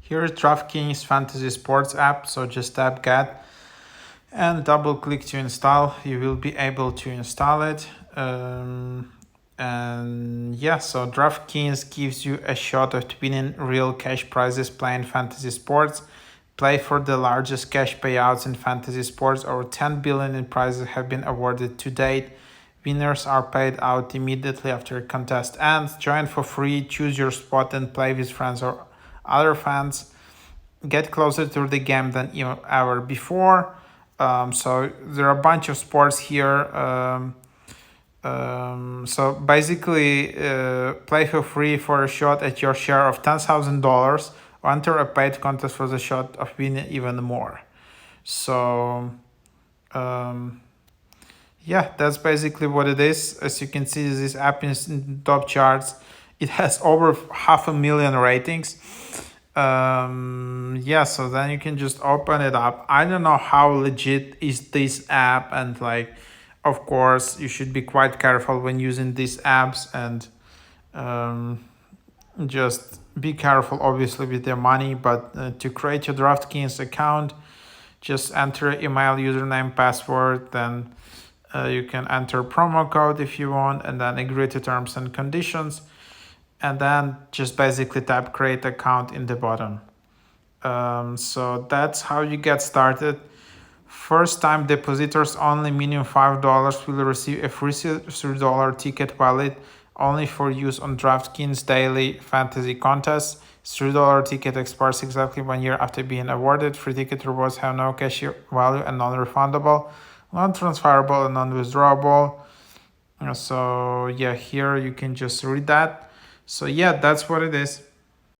Here is DraftKings Fantasy Sports app. So just tap Get and double click to install. You will be able to install it. And yeah, so DraftKings gives you a shot at winning real cash prizes playing fantasy sports. Play for the largest cash payouts in fantasy sports. Over 10 billion in prizes have been awarded to date. Winners are paid out immediately after a contest ends. Join for free, choose your spot, and play with friends or other fans. Get closer to the game than ever before. So there are a bunch of sports here. So basically, play for free for a shot at your share of $10,000, or enter a paid contest for the shot of winning even more. So yeah, that's basically what it is. As you can see, this app is in top charts. It has over 500,000 ratings. Yeah, so then you can just open it up. I don't know how legit is this app, and like, of course, you should be quite careful when using these apps, and just be careful, obviously, with their money. But to create your DraftKings account, just enter email, username, password, then you can enter promo code if you want, and then agree to terms and conditions, and then just basically tap create account in the bottom. So that's how you get started. First time depositors only, minimum $5 will receive a free $3 ticket valid only for use on DraftKings daily fantasy contests. $3 ticket expires exactly 1 year after being awarded. Free ticket rewards have no cash value and non-refundable, non-transferable, and non-withdrawable. So yeah, here you can just read that. So yeah, that's what it is.